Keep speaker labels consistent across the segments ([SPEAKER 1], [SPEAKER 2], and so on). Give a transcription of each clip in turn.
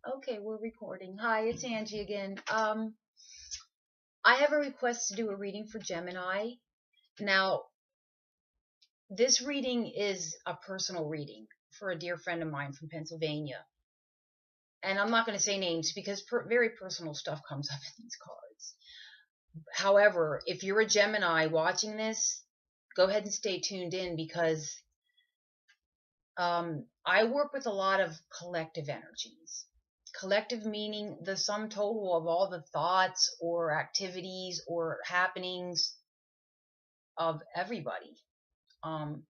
[SPEAKER 1] Okay, we're recording. Hi, it's Angie again. I have a request to do a reading for Gemini. Now, this reading is a personal reading for a dear friend of mine from Pennsylvania. And I'm not going to say names because very personal stuff comes up in these cards. However, if you're a Gemini watching this, go ahead and stay tuned in because I work with a lot of collective energies. Collective meaning the sum total of all the thoughts or activities or happenings of everybody. Um,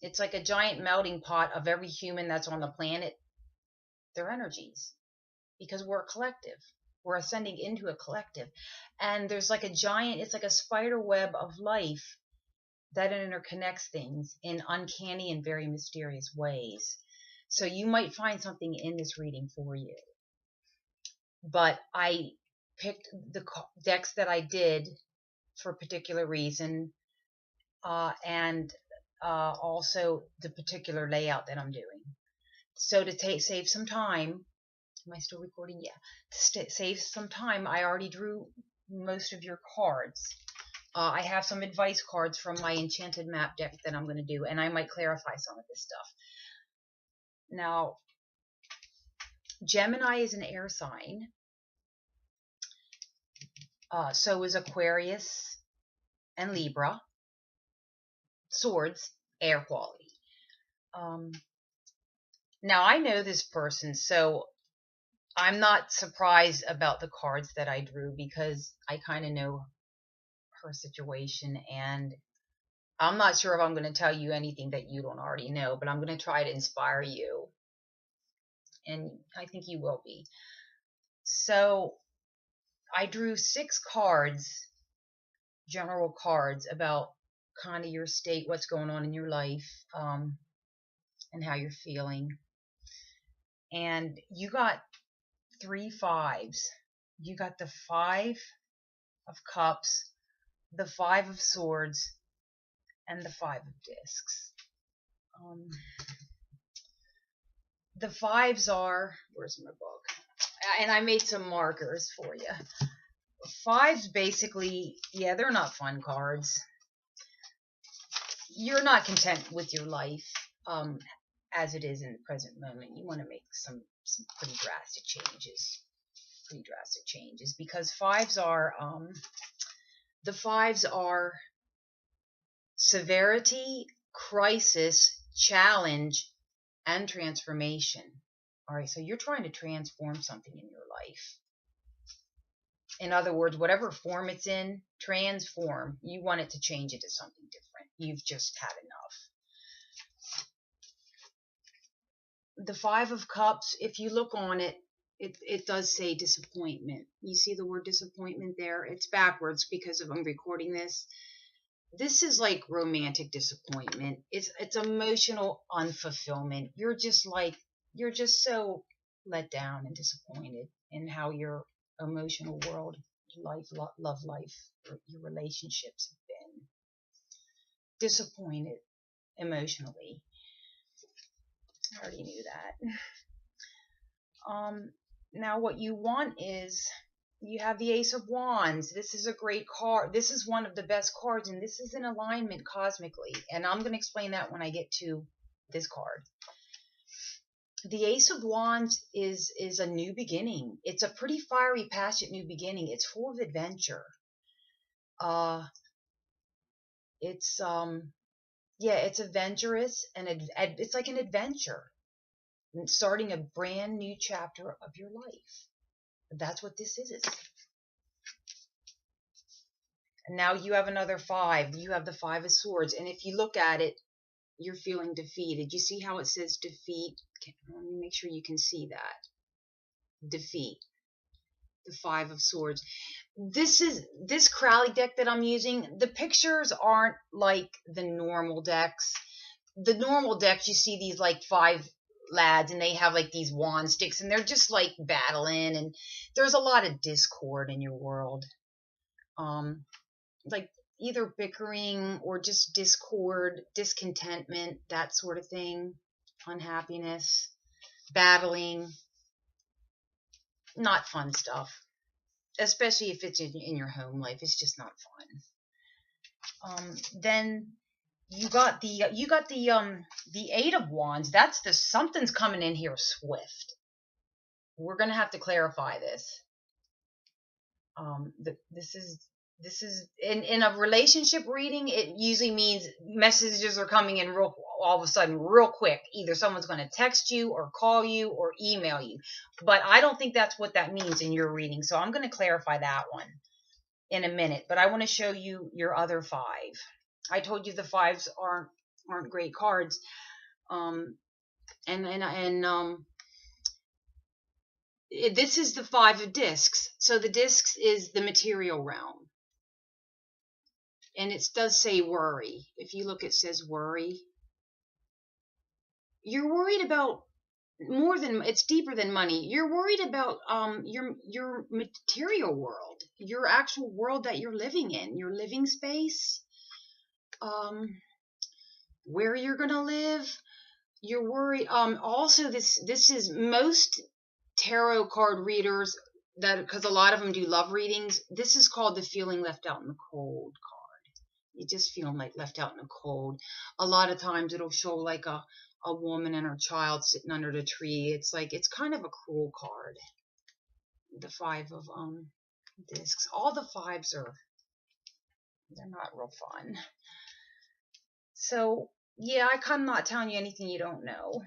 [SPEAKER 1] it's like a giant melting pot of every human that's on the planet, their energies, because we're a collective. We're ascending into a collective. And there's like a giant, it's like a spider web of life that interconnects things in uncanny and very mysterious ways. So you might find something in this reading for you. But I picked the decks that I did for a particular reason, and also the particular layout that I'm doing. So to save some time, am I still recording? Yeah. To save some time, I already drew most of your cards. I have some advice cards from my Enchanted Map deck that I'm going to do, and I might clarify some of this stuff. Now, Gemini is an air sign. So is Aquarius and Libra. Swords, air quality. Now, I know this person, so I'm not surprised about the cards that I drew because I kind of know her situation, and I'm not sure if I'm going to tell you anything that you don't already know, but I'm going to try to inspire you, and I think you will be. So I drew 6 cards, general cards, about kind of your state, what's going on in your life, and how you're feeling. And you got 3 fives. You got the 5 of cups, the 5 of swords, and the 5 of discs. The fives are, where's my book? And I made some markers for you. Fives basically, yeah, they're not fun cards. You're not content with your life as it is in the present moment. You want to make some pretty drastic changes. Because fives are the fives are severity, crisis, challenge, and transformation. All right, so you're trying to transform something in your life. In other words, whatever form it's in, transform. You want it to change into something different. You've just had enough. The 5 of cups, if you look on it, it does say disappointment. You see the word disappointment there? It's backwards because I'm recording this. This is like romantic disappointment. It's emotional unfulfillment. You're just so let down and disappointed in how your emotional world, life, love life, your relationships have been. Disappointed emotionally. I already knew that. Now what you want is, you have the Ace of Wands. This is a great card. This is one of the best cards, and this is in alignment cosmically. And I'm going to explain that when I get to this card. The Ace of Wands is a new beginning. It's a pretty fiery, passionate new beginning. It's full of adventure. It's adventurous, and it's like an adventure, starting a brand new chapter of your life. That's what this is. And now you have another 5. You have the 5 of swords. And if you look at it, you're feeling defeated. You see how it says defeat? Let me make sure you can see that. Defeat. The 5 of swords. This Crowley deck that I'm using, the pictures aren't like the normal decks. The normal decks, you see these like 5 lads, and they have like these wand sticks, and they're just like battling, and there's a lot of discord in your world. Like either bickering or just discord, discontentment, that sort of thing, unhappiness, battling. not fun stuff, especially if it's in your home life. It's just not fun. Then you got the Eight of Wands. That's the something's coming in here swift. We're gonna have to clarify this. This is in a relationship reading, it usually means messages are coming in all of a sudden real quick. Either someone's going to text you or call you or email you, but I don't think that's what that means in your reading, so I'm going to clarify that one in a minute. But I want to show you your other five. I told you the fives aren't great cards, this is the Five of Discs. So the discs is the material realm. And it does say worry. If you look, it says worry. You're worried about more than, it's deeper than money. You're worried about your material world, your actual world that you're living in, your living space, where you're gonna live. You're worried. Also, this is most tarot card readers, that because a lot of them do love readings. This is called the feeling left out in the cold card. You just feel like left out in the cold. A lot of times it'll show like a woman and her child sitting under the tree. It's like, it's kind of a cruel card. The Five of Discs. All the fives they're not real fun. So yeah, I'm not telling you anything you don't know.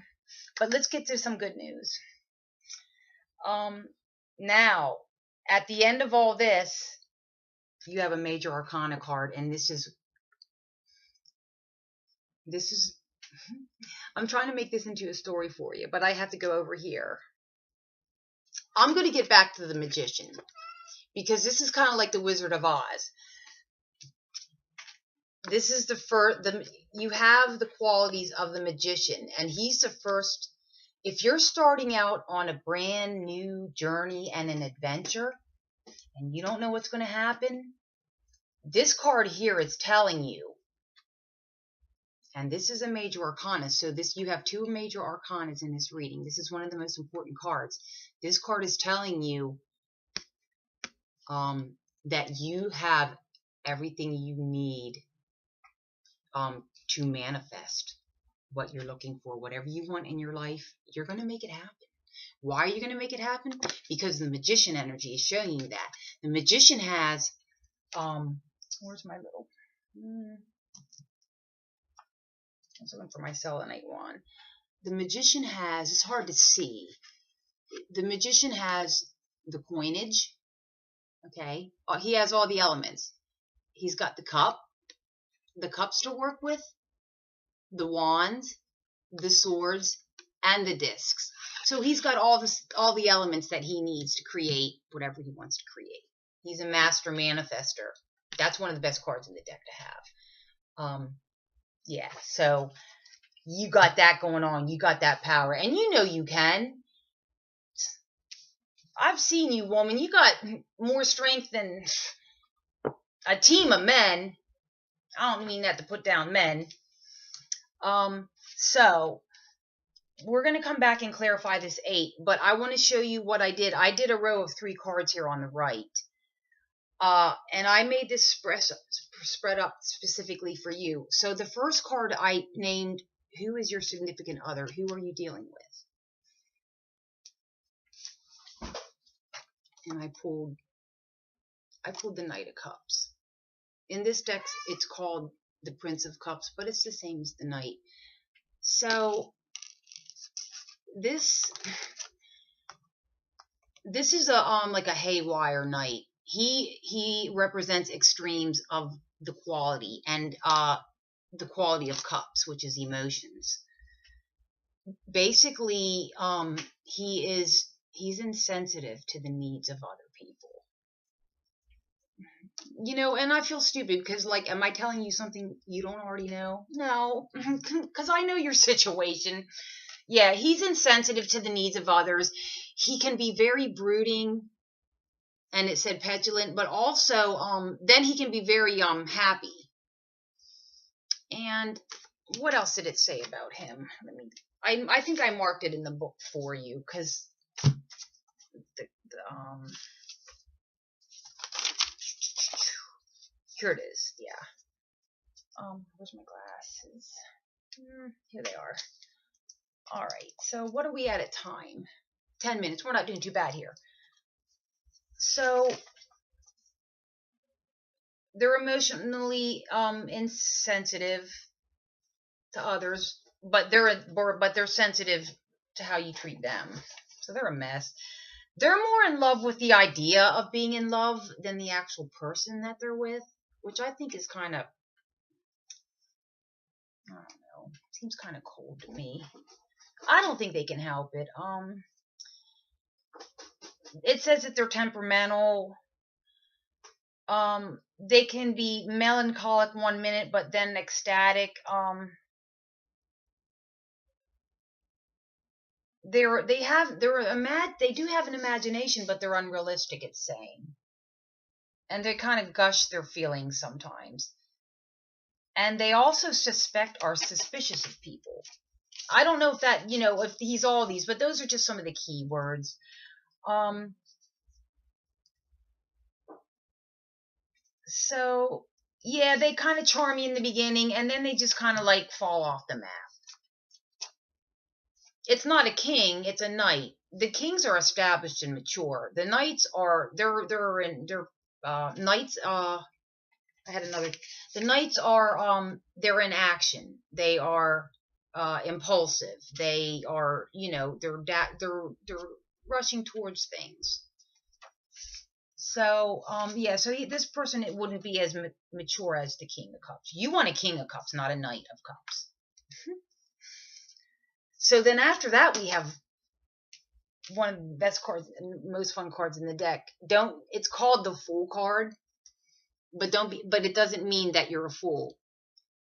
[SPEAKER 1] But let's get to some good news. Now, at the end of all this, you have a major arcana card, and this is I'm trying to make this into a story for you, but I have to go over here. I'm going to get back to the Magician, because this is kind of like the Wizard of Oz. This is the first, you have the qualities of the Magician, and he's the first. If you're starting out on a brand new journey and an adventure, and you don't know what's going to happen, this card here is telling you, and this is a major arcana, so you have two major arcanas in this reading. This is one of the most important cards. This card is telling you that you have everything you need to manifest what you're looking for. Whatever you want in your life, you're going to make it happen. Why are you going to make it happen? Because the Magician energy is showing you that. The Magician has, where's my little, I was looking for my selenite wand. The Magician has, it's hard to see. The Magician has the coinage, okay? He has all the elements. He's got the cups to work with, the wands, the swords, and the discs. So he's got all the elements that he needs to create whatever he wants to create. He's a master manifester. That's one of the best cards in the deck to have. Yeah, so you got that going on. You got that power, and you know you can. I've seen you, woman. You got more strength than a team of men. I don't mean that to put down men. So we're going to come back and clarify this 8, but I want to show you what I did. I did a row of 3 cards here on the right. And I made this spread up specifically for you. So the first card I named, who is your significant other? Who are you dealing with? And I pulled the Knight of Cups. In this deck, it's called the Prince of Cups, but it's the same as the Knight. So this is like a haywire knight. He represents extremes of the quality, and the quality of cups, which is emotions. Basically, he's insensitive to the needs of other people. You know, and I feel stupid because, like, am I telling you something you don't already know? No, because I know your situation. Yeah, he's insensitive to the needs of others. He can be very brooding, and it said petulant, but also then he can be very happy. And what else did it say about him? I think I marked it in the book for you, because Here it is. Yeah. Where's my glasses? Here they are. All right. So what are we at time? 10 minutes. We're not doing too bad here. So they're emotionally insensitive to others, but they're sensitive to how you treat them. So they're a mess. They're more in love with the idea of being in love than the actual person that they're with, which I think is kind of, I don't know, seems kind of cold to me. I don't think they can help it. It says that they're temperamental. They can be melancholic 1 minute, but then ecstatic. They do have an imagination, but they're unrealistic, it's saying. And they kind of gush their feelings sometimes. And they also are suspicious of people. I don't know if that, if he's all these, but those are just some of the key words. So, yeah, they kind of charm you in the beginning, and then they just kind of like fall off the map. It's not a king, it's a knight. The kings are established and mature. The knights are, knights, the knights are, they're in action. They are, impulsive. They are, they're rushing towards things. So, yeah, so this person, it wouldn't be as mature as the King of Cups. You want a King of Cups, not a Knight of Cups. So then after that, we have one of the best cards, most fun cards in the deck. It's called the Fool card, but it doesn't mean that you're a fool.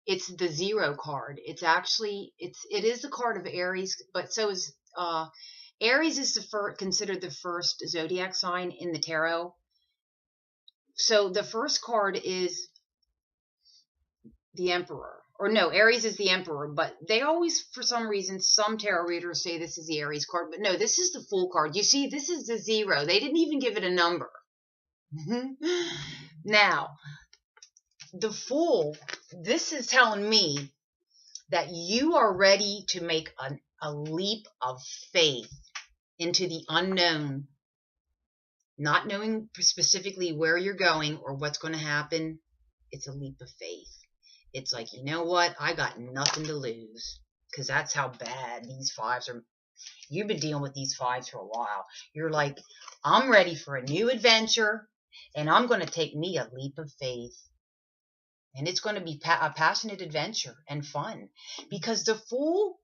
[SPEAKER 1] It's the Zero card. It is the card of Aries, but so is, Aries is considered the first zodiac sign in the tarot. So the first card is the Emperor. Or no, Aries is the Emperor, but they always, for some reason, some tarot readers say this is the Aries card. But no, this is the Fool card. You see, this is the 0. They didn't even give it a number. Now, the Fool, this is telling me that you are ready to make a leap of faith into the unknown, not knowing specifically where you're going or what's going to happen. It's a leap of faith. It's like, you know what? I got nothing to lose, because that's how bad these 5s are. You've been dealing with these 5s for a while. You're like, I'm ready for a new adventure, and I'm going to take me a leap of faith. And it's going to be a passionate adventure and fun, because the Fool,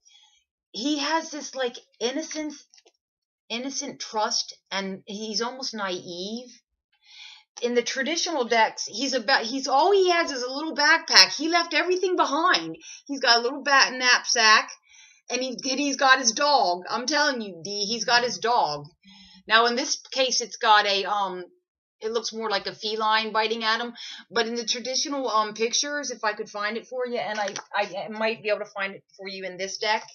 [SPEAKER 1] he has this like innocent trust, and he's almost naive. In the traditional decks, all he has is a little backpack. He left everything behind. He's got a little knapsack, and he's got his dog. I'm telling you, Dee, he's got his dog. Now in this case, it's got it looks more like a feline biting at him. But in the traditional pictures, if I could find it for you, and I might be able to find it for you in this deck,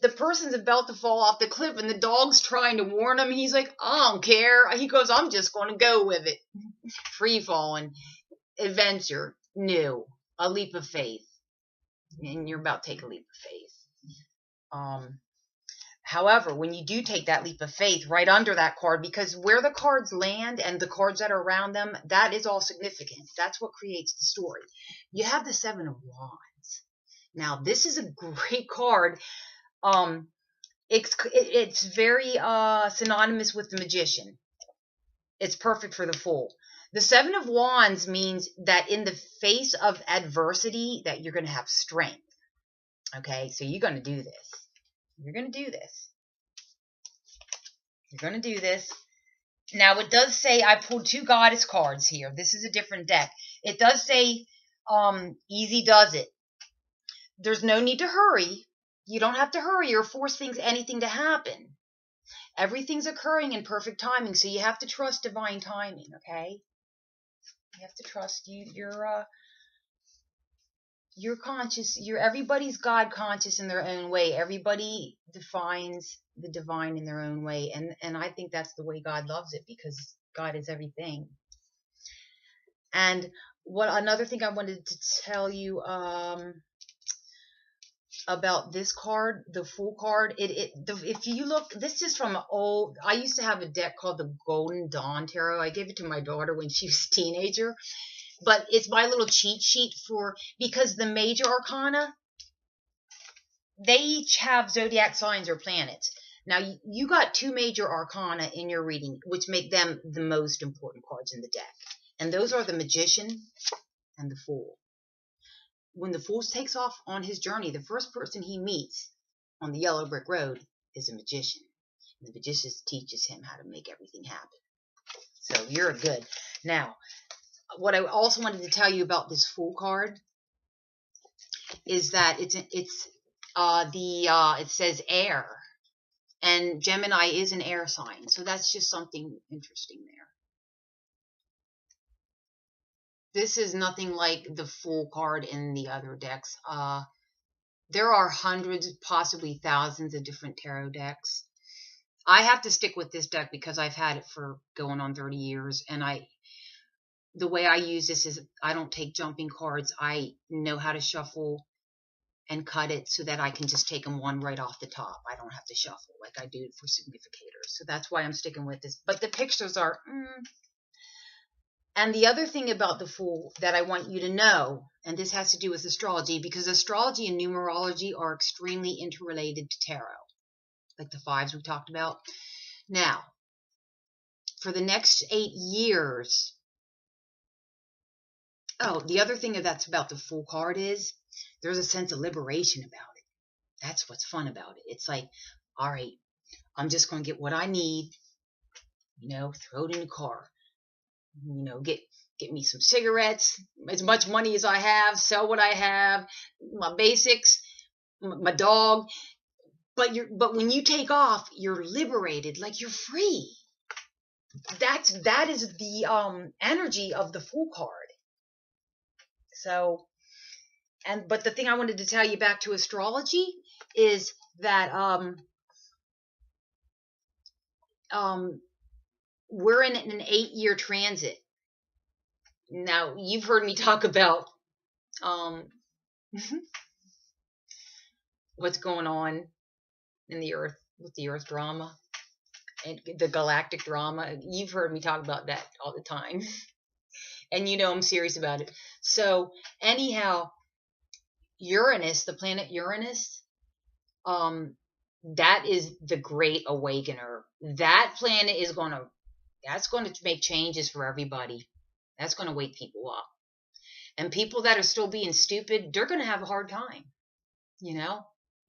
[SPEAKER 1] the person's about to fall off the cliff, and the dog's trying to warn him, and he's like, I don't care. He goes, I'm just going to go with it. Free falling. Adventure. New. A leap of faith. And you're about to take a leap of faith. However, when you do take that leap of faith, right under that card, because where the cards land and the cards that are around them, that is all significant. That's what creates the story. You have the 7 of Wands. Now, this is a great card. It's very synonymous with the Magician. It's perfect for the Fool. The 7 of Wands means that in the face of adversity, that you're going to have strength. Okay, so you're going to do this. You're going to do this. You're going to do this. Now, it does say, I pulled 2 Goddess cards here. This is a different deck. It does say, easy does it. There's no need to hurry. You don't have to hurry or force anything to happen. Everything's occurring in perfect timing, so you have to trust divine timing, okay? You have to trust you're conscious. Everybody's God conscious in their own way. Everybody defines the divine in their own way, and I think that's the way God loves it, because God is everything. And what another thing I wanted to tell you about this card, the Fool card. If you look, this is from old. I used to have a deck called the Golden Dawn Tarot. I gave it to my daughter when she was a teenager. But it's my little cheat sheet because the major arcana, they each have zodiac signs or planets. Now, you got 2 major arcana in your reading, which make them the most important cards in the deck. And those are the Magician and the Fool. When the Fool takes off on his journey, the first person he meets on the yellow brick road is a magician. And the magician teaches him how to make everything happen. So you're good. Now, what I also wanted to tell you about this Fool card is that it says air, and Gemini is an air sign, so that's just something interesting there. This is nothing like the Fool card in the other decks. There are hundreds, possibly thousands of different tarot decks. I have to stick with this deck because I've had it for going on 30 years, and the way I use this is I don't take jumping cards. I know how to shuffle and cut it so that I can just take them one right off the top. I don't have to shuffle like I do for significators. So that's why I'm sticking with this. But the pictures are... And the other thing about the Fool that I want you to know, and this has to do with astrology, because astrology and numerology are extremely interrelated to tarot, like the 5s we talked about. Now, for the next 8 years... Oh, the other thing that's about the Fool card is there's a sense of liberation about it. That's what's fun about it. It's like, all right, I'm just going to get what I need, throw it in the car, get me some cigarettes, as much money as I have, sell what I have, my basics, my dog. But when you take off, you're liberated, like you're free. That is the energy of the Fool card. So, but the thing I wanted to tell you back to astrology is that we're in an 8-year transit. Now, you've heard me talk about what's going on in the Earth with the Earth drama and the galactic drama. You've heard me talk about that all the time. And I'm serious about it. So anyhow, Uranus, the planet Uranus, that is the great awakener. That planet is that's going to make changes for everybody. That's going to wake people up. And people that are still being stupid, they're going to have a hard time.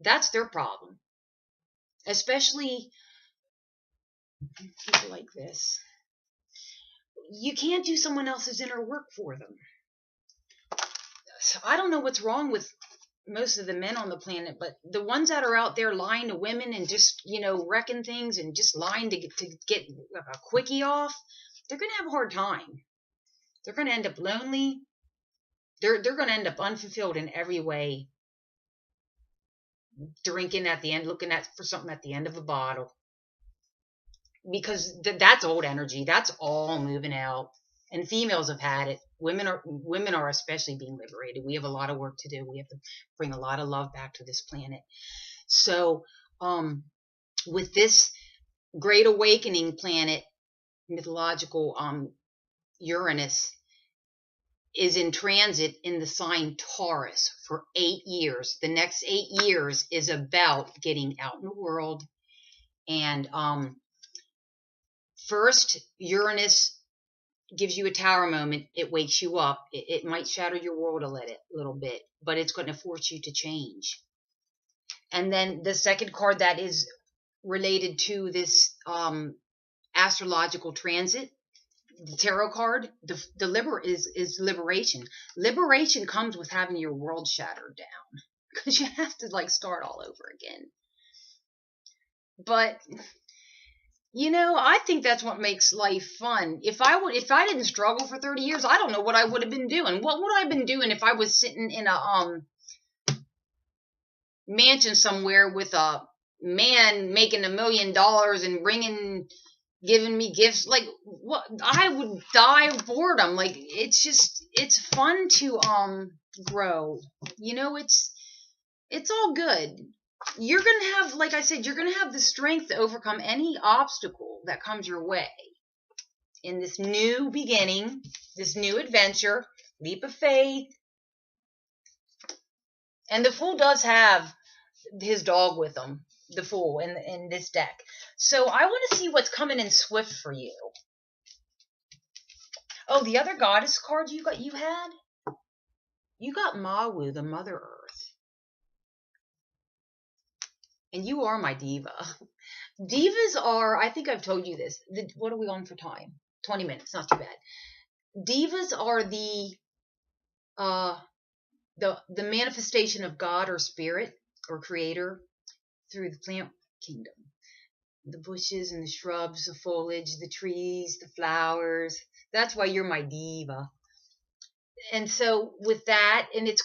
[SPEAKER 1] That's their problem. Especially people like this. You can't do someone else's inner work for them. So I don't know what's wrong with most of the men on the planet, but the ones that are out there lying to women and just, wrecking things and just lying to get a quickie off, they're going to have a hard time. They're going to end up lonely. They're going to end up unfulfilled in every way. Drinking at the end, looking for something at the end of a bottle. Because that's old energy. That's all moving out. And females have had it. Women are especially being liberated. We have a lot of work to do. We have to bring a lot of love back to this planet. So, with this great awakening planet, mythological Uranus is in transit in the sign Taurus for 8 years. The next 8 years is about getting out in the world. And first, Uranus gives you a tower moment. It wakes you up. It might shatter your world a little bit, but it's going to force you to change. And then the second card that is related to this astrological transit, the tarot card, is liberation. Liberation comes with having your world shattered down, because you have to start all over again. But You know, I think that's what makes life fun. If I didn't struggle for 30 years, I don't know what I would have been doing. What would I have been doing if I was sitting in a mansion somewhere with a man making $1 million and giving me gifts? Like, what? I would die of boredom. Like, it's fun to grow. You know, it's all good. You're going to have, like I said, you're going to have the strength to overcome any obstacle that comes your way in this new beginning, this new adventure, leap of faith. And the Fool does have his dog with him, the Fool, in this deck. So I want to see what's coming in swift for you. Oh, the other goddess card you had? You got Mawu, the Mother Earth. And you are my diva. Divas are, I think I've told you this. What are we on for time? 20 minutes, not too bad. Divas are the manifestation of God or spirit or creator through the plant kingdom. The bushes and the shrubs, the foliage, the trees, the flowers. That's why you're my diva. And so with that, and it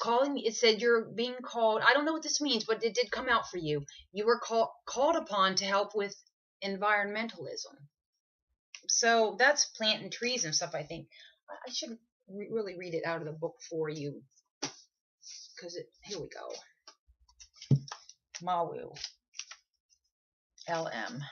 [SPEAKER 1] said you're being called, I don't know what this means, but it did come out for you. You were called upon to help with environmentalism. So that's planting trees and stuff, I think. I should really read it out of the book for you. Because here we go. Mawu. LM.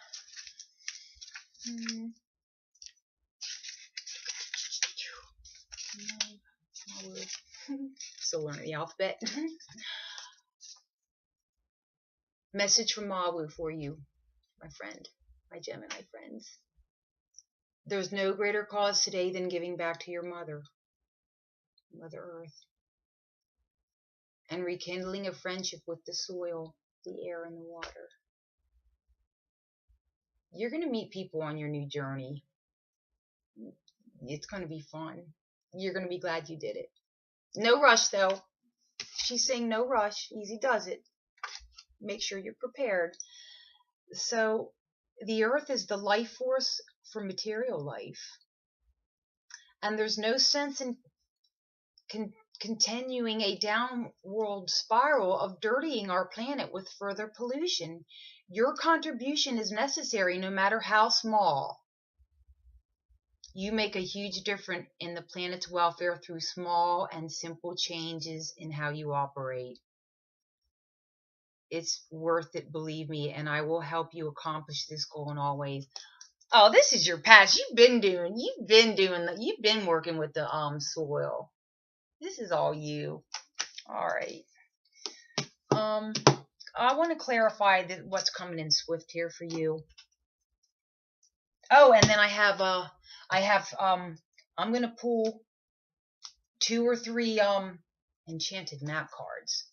[SPEAKER 1] Still learning the alphabet. Message from Mawu for you, my friend, my Gemini friends. There's no greater cause today than giving back to your mother, Mother Earth, and rekindling a friendship with the soil, the air, and the water. You're going to meet people on your new journey. It's going to be fun. You're going to be glad you did it. No rush, though. She's saying no rush. Easy does it. Make sure you're prepared. So, the earth is the life force for material life. And there's no sense in continuing a downward spiral of dirtying our planet with further pollution. Your contribution is necessary no matter how small. You make a huge difference in the planet's welfare through small and simple changes in how you operate. It's worth it, believe me, and I will help you accomplish this goal in all ways. Oh, this is your past. You've been working with the soil. This is all you. All right. I want to clarify what's coming in swift here for you. Oh, and then I'm going to pull 2 or 3 enchanted map cards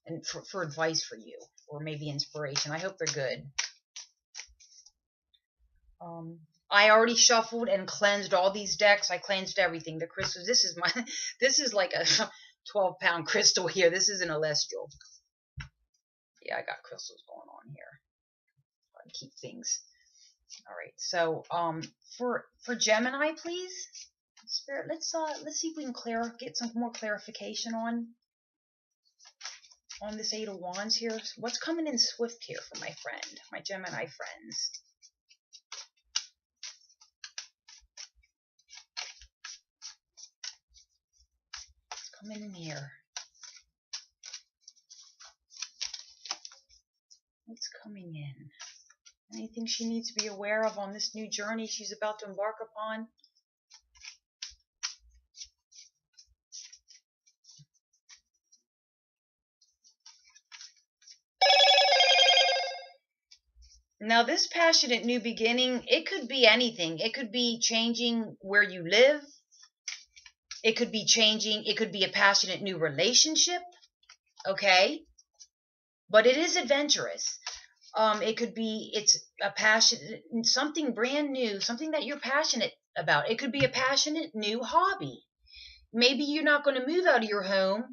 [SPEAKER 1] and for advice for you, or maybe inspiration. I hope they're good. I already shuffled and cleansed all these decks. I cleansed everything. The crystals. This is like a 12-pound crystal here. This isn't a celestial. Yeah, I got crystals going on here. Try to keep things. All right. So, for Gemini, please, Spirit, let's see if we can get some more clarification on this 8 of Wands here. What's coming in swift here for my friend, my Gemini friends? What's coming in here? What's coming in? Anything she needs to be aware of on this new journey she's about to embark upon? Now, this passionate new beginning, it could be anything. It could be changing where you live. It could be a passionate new relationship. Okay? But it is adventurous. It's a passion, something brand new, something that you're passionate about. It could be a passionate new hobby. Maybe you're not going to move out of your home.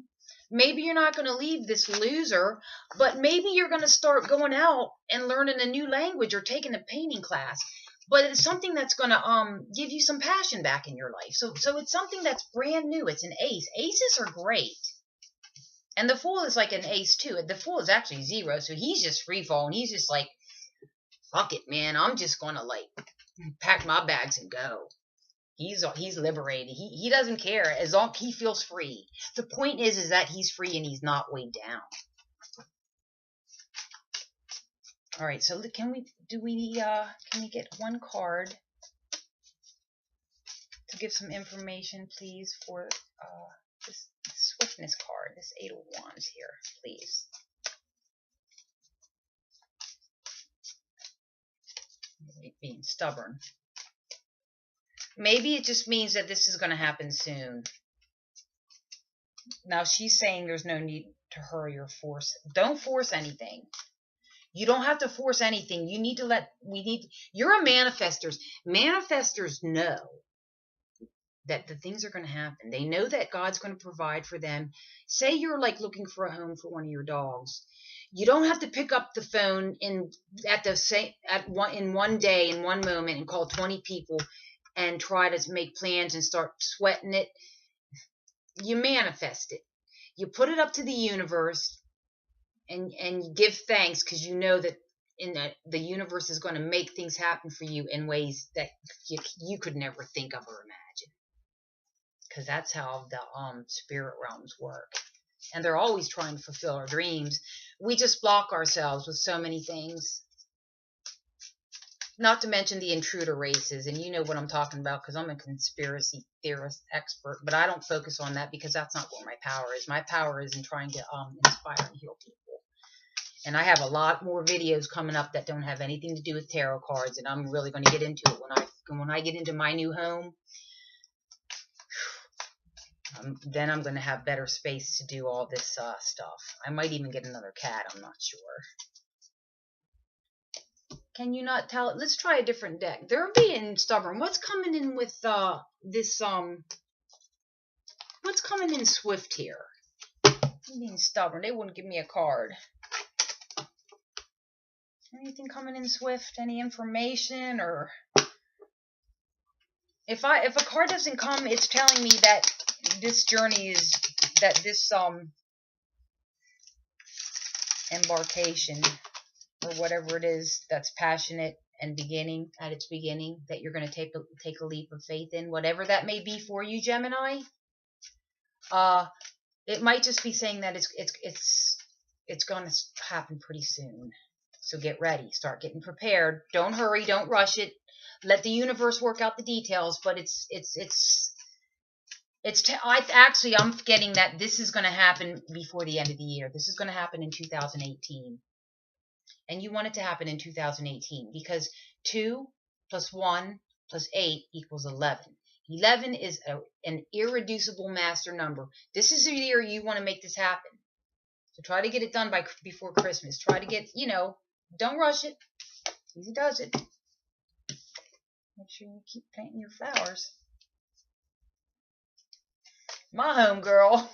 [SPEAKER 1] Maybe you're not going to leave this loser, but maybe you're going to start going out and learning a new language or taking a painting class. but it's something that's going to give you some passion back in your life. So it's something that's brand new. It's an ace. Aces are great. And the Fool is like an ace too. The Fool is actually 0, so he's just free falling. He's just like, fuck it, man. I'm just going to like pack my bags and go. He's liberated. He doesn't care as long as he feels free. The point is that he's free and he's not weighed down. All right, so can we get one card to give some information, please, for this swiftness card, this 8 of Wands here, please. Being stubborn. Maybe it just means that this is going to happen soon. Now she's saying there's no need to hurry or force. Don't force anything. You don't have to force anything. You need to you're a manifestors. Manifestors know that the things are going to happen. They know that God's going to provide for them. Say you're like looking for a home for one of your dogs. You don't have to pick up the phone in one day, in one moment, and call 20 people and try to make plans and start sweating it. You manifest it. You put it up to the universe and you give thanks, because you know that the universe is going to make things happen for you in ways that you could never think of or imagine. Because that's how the spirit realms work. And they're always trying to fulfill our dreams. We just block ourselves with so many things. Not to mention the intruder races. And you know what I'm talking about, because I'm a conspiracy theorist expert. But I don't focus on that, because that's not where my power is. My power is in trying to inspire and heal people. And I have a lot more videos coming up that don't have anything to do with tarot cards. And I'm really going to get into it when I get into my new home. Then I'm going to have better space to do all this stuff. I might even get another cat. I'm not sure. Can you not tell it? Let's try a different deck. They're being stubborn. What's coming in with this? What's coming in swift here? They're being stubborn. They wouldn't give me a card. Anything coming in swift? Any information? Or if a card doesn't come, it's telling me that this journey is this embarkation, or whatever it is that's passionate and at its beginning, that you're going to take a leap of faith in, whatever that may be for you, Gemini. It might just be saying that it's going to happen pretty soon. So get ready, start getting prepared. Don't hurry, don't rush it. Let the universe work out the details. But I'm getting that this is going to happen before the end of the year. This is going to happen in 2018. And you want it to happen in 2018 because 2 plus 1 plus 8 equals 11. 11 is an irreducible master number. This is the year you want to make this happen. So try to get it done before Christmas. Try to get, don't rush it. Easy does it. Make sure you keep planting your flowers. My homegirl,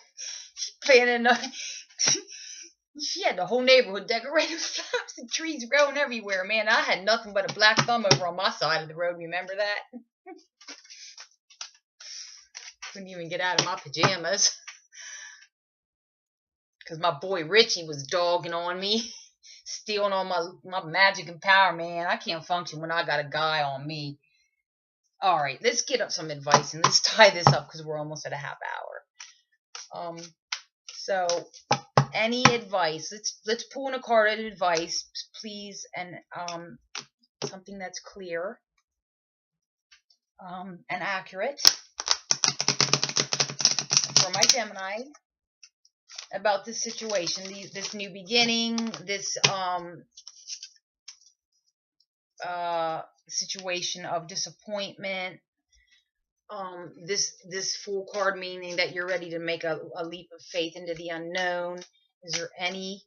[SPEAKER 1] she had the whole neighborhood decorated with flowers and trees growing everywhere, man. I had nothing but a black thumb over on my side of the road. Remember that? Couldn't even get out of my pajamas. Because my boy Richie was dogging on me. Stealing all my magic and power, man. I can't function when I got a guy on me. All right, let's get up some advice and let's tie this up because we're almost at a half hour. So any advice? Let's pull in a card of advice, please, and something that's clear and accurate for my Gemini about this situation, this new beginning, this situation of disappointment. This Fool card meaning that you're ready to make a leap of faith into the unknown. Is there any?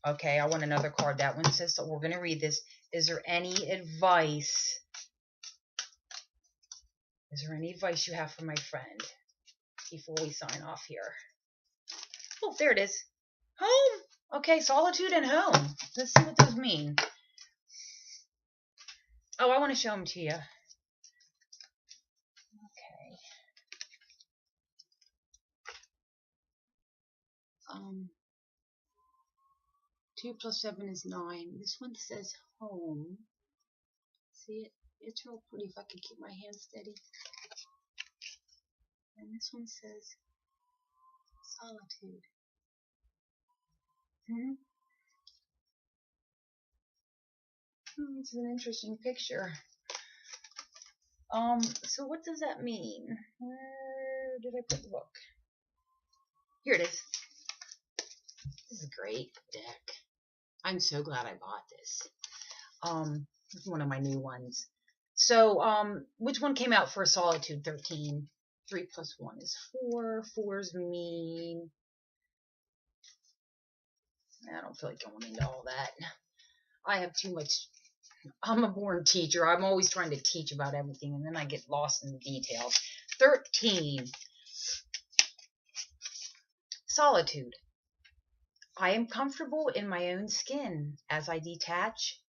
[SPEAKER 1] Okay, I want another card. That one says, so we're going to read this. Is there any advice? Is there any advice you have for my friend before we sign off here? Oh, there it is. Home. Okay, solitude and home. Let's see what those mean. Oh, I want to show them to you. Okay. 2 plus 7 is 9. This one says home. See it? It's real pretty if I can keep my hand steady. And this one says solitude. It's an interesting picture. So what does that mean? Where did I put the book? Here it is. This is a great deck. I'm so glad I bought this. It's one of my new ones. So, which one came out for Solitude 13? 3 plus 1 is 4. 4s mean... I don't feel like going into all that. I have too much... I'm a born teacher. I'm always trying to teach about everything, and then I get lost in the details. 13. Solitude. I am comfortable in my own skin as I detach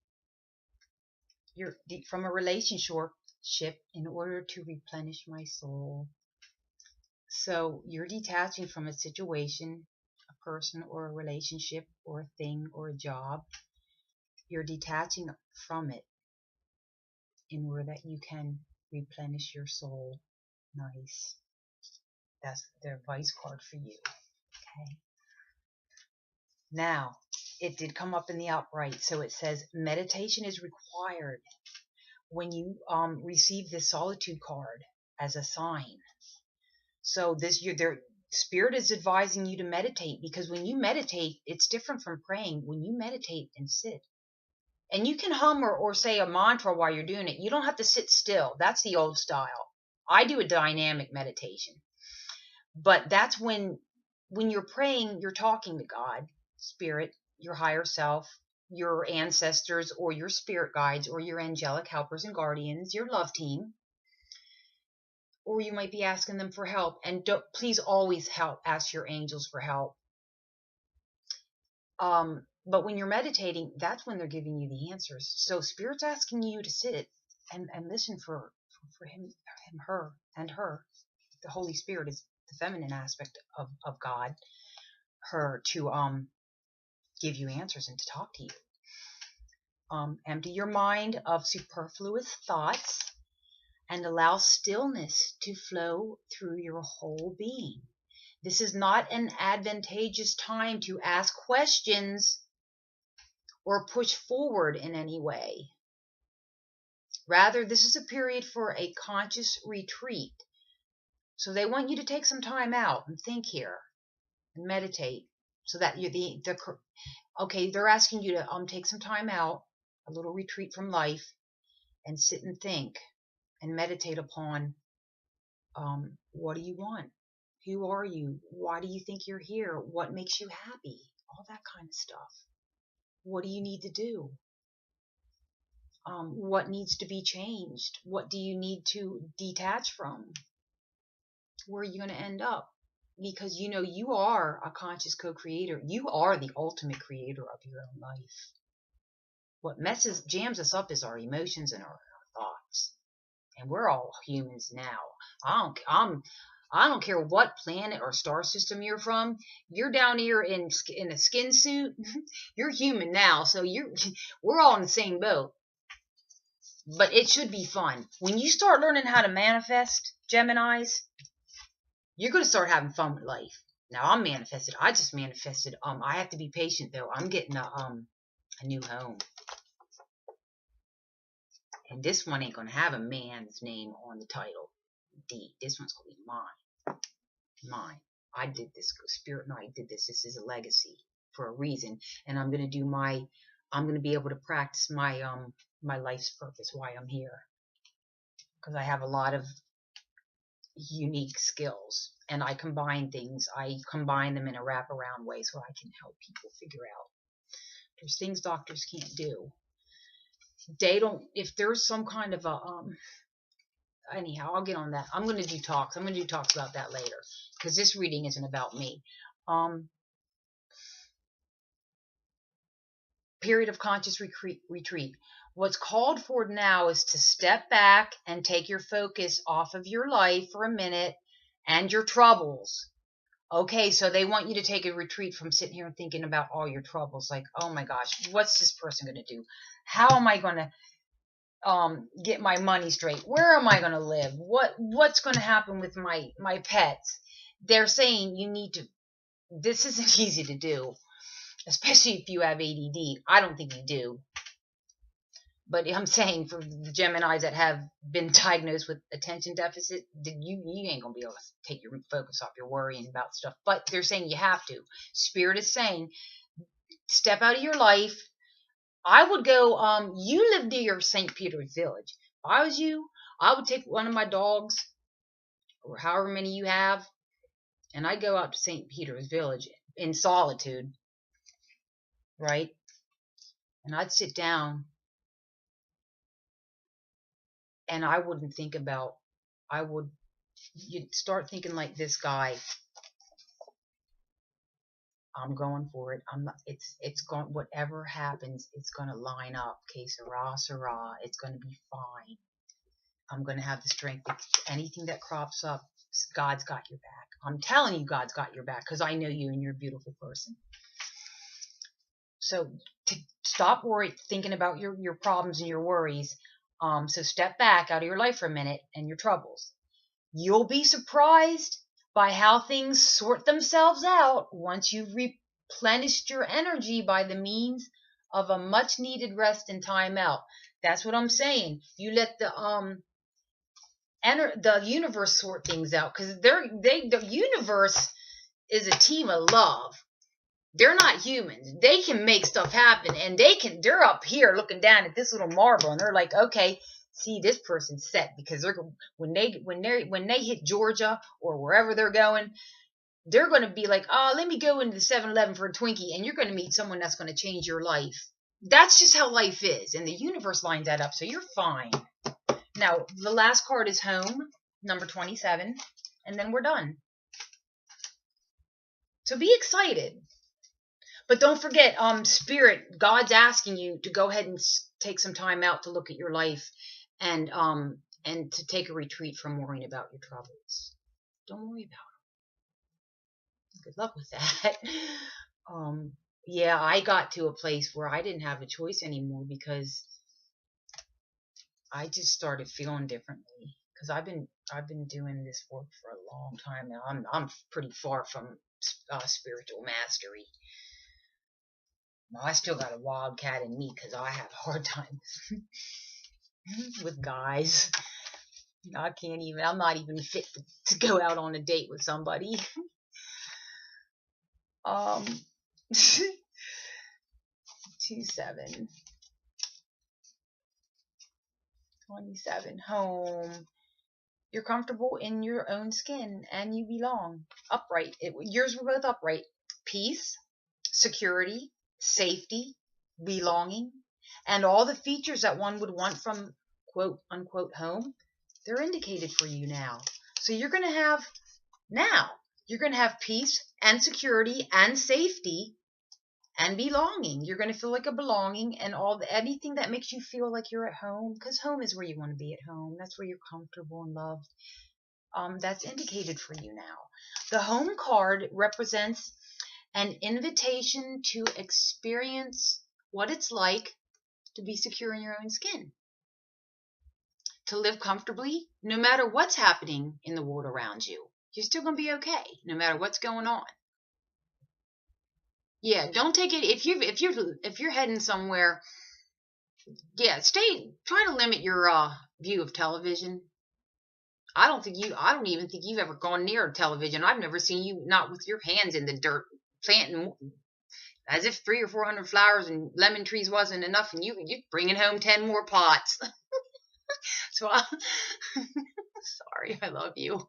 [SPEAKER 1] from a relationship in order to replenish my soul. So you're detaching from a situation, a person or a relationship or a thing or a job. You're detaching from it in order that you can replenish your soul. Nice. That's the advice card for you. Okay. Now, it did come up in the upright. So it says meditation is required when you receive this solitude card as a sign. So their Spirit is advising you to meditate, because when you meditate, it's different from praying. When you meditate and sit, and you can hum or say a mantra while you're doing it. You don't have to sit still. That's the old style. I do a dynamic meditation. But that's when you're praying, you're talking to God, Spirit, your higher self, your ancestors, or your spirit guides, or your angelic helpers and guardians, your love team. Or you might be asking them for help. And please always ask your angels for help. But when you're meditating, that's when they're giving you the answers. So Spirit's asking you to sit and listen for him, her, and her. The Holy Spirit is the feminine aspect of God, her, to give you answers and to talk to you. Empty your mind of superfluous thoughts and allow stillness to flow through your whole being. This is not an advantageous time to ask questions or push forward in any way. Rather, this is a period for a conscious retreat. So they want you to take some time out and think here and meditate, so that you're they're asking you to take some time out, a little retreat from life, and sit and think and meditate upon what do you want? Who are you? Why do you think you're here? What makes you happy? All that kind of stuff. What do you need to do? What needs to be changed? What do you need to detach from? Where are you going to end up? Because you are a conscious co-creator. You are the ultimate creator of your own life. What jams us up is our emotions and our thoughts. And we're all humans now. I don't care what planet or star system you're from. You're down here in a skin suit. You're human now, so we're all in the same boat. But it should be fun. When you start learning how to manifest, Geminis, you're going to start having fun with life. Now, I'm manifested. I just manifested. I have to be patient, though. I'm getting a new home. And this one ain't going to have a man's name on the title deed. This one's going to be mine. I did this. Spirit and I did this. This is a legacy for a reason. And I'm going to be able to practice my life's purpose, why I'm here. Because I have a lot of unique skills, and I combine them in a wraparound way so I can help people figure out. There's things doctors can't do. If there's some kind of anyhow, I'll get on that. I'm going to do talks. I'm going to do talks about that later, because this reading isn't about me. period of conscious retreat. What's called for now is to step back and take your focus off of your life for a minute and your troubles. Okay, so they want you to take a retreat from sitting here and thinking about all your troubles. Like, oh my gosh, what's this person going to do? How am I going to get my money straight? Where am I going to live? What's going to happen with my pets? They're saying you need to. This isn't easy to do, especially if you have ADD. I don't think you do. But I'm saying for the Geminis that have been diagnosed with attention deficit, you ain't going to be able to take your focus off your worrying about stuff. But they're saying you have to. Spirit is saying, step out of your life. I would go, you live near St. Peter's Village. If I was you, I would take one of my dogs, or however many you have, and I'd go out to St. Peter's Village in solitude, right? And I'd sit down, and I wouldn't think about, you'd start thinking like this guy. I'm going for it. I'm not, it's going, whatever happens, it's going to line up. Que sera, sera. It's going to be fine. I'm going to have the strength. Anything that crops up, God's got your back. I'm telling you, God's got your back because I know you and you're a beautiful person. So to stop thinking about your problems and your worries. So step back out of your life for a minute and your troubles. You'll be surprised by how things sort themselves out once you've replenished your energy by the means of a much needed rest and time out. That's what I'm saying. You let the universe sort things out, because the universe is a team of love. They're not humans. They can make stuff happen, and they're up here looking down at this little marble, and they're like, okay, see, this person's set, because when they hit Georgia or wherever they're going, they're going to be like, oh, let me go into the 7-Eleven for a Twinkie, and you're going to meet someone that's going to change your life. That's just how life is, and the universe lines that up, so you're fine. Now, the last card is home, number 27, and then we're done. So be excited. But don't forget, Spirit, God's asking you to go ahead and take some time out to look at your life and to take a retreat from worrying about your troubles. Don't worry about them. Good luck with that. Yeah, I got to a place where I didn't have a choice anymore because I just started feeling differently. Because I've been doing this work for a long time now. I'm pretty far from spiritual mastery. Well, I still got a wildcat in me because I have hard times with guys. I'm not even fit to go out on a date with somebody. 27. 27. Home. You're comfortable in your own skin and you belong. Upright. Yours were both upright. Peace, security, safety, belonging, and all the features that one would want from quote unquote home, they're indicated for you now. So you're going to have peace and security and safety and belonging. You're going to feel like a belonging, and anything that makes you feel like you're at home, because home is where you want to be at home. That's where you're comfortable and loved. That's indicated for you now. The home card represents an invitation to experience what it's like to be secure in your own skin, to live comfortably no matter what's happening in the world around you. You're still going to be okay no matter what's going on. Yeah, don't take it if you're heading somewhere. Yeah, try to limit your view of television. I don't even think you've ever gone near television. I've never seen you not with your hands in the dirt planting, as if 300 or 400 flowers and lemon trees wasn't enough, and you're bringing home 10 more pots. So sorry, I love you.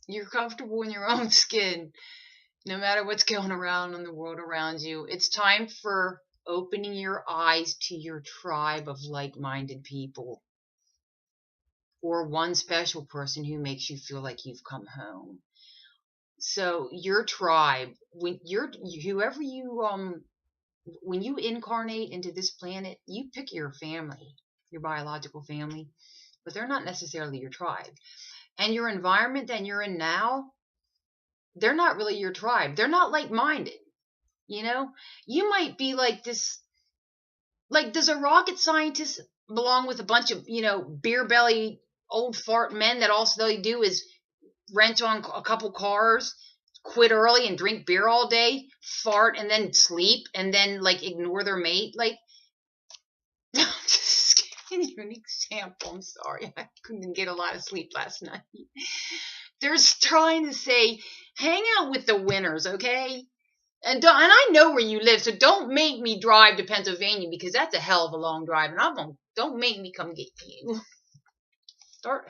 [SPEAKER 1] You're comfortable in your own skin, no matter what's going around in the world around you. It's time for opening your eyes to your tribe of like-minded people, or one special person who makes you feel like you've come home. So your tribe, when you're whoever you when you incarnate into this planet, you pick your family, your biological family, but they're not necessarily your tribe. And your environment that you're in now, they're not really your tribe. They're not like-minded. You know, you might be like this. Like, does a rocket scientist belong with a bunch of, beer belly old fart men that all they do is rent on a couple cars, quit early and drink beer all day, fart and then sleep and then like ignore their mate? Like, just giving you an example. I'm sorry, I couldn't get a lot of sleep last night. They're trying to say, hang out with the winners, okay? And I know where you live, so don't make me drive to Pennsylvania because that's a hell of a long drive, and don't make me come get you. Start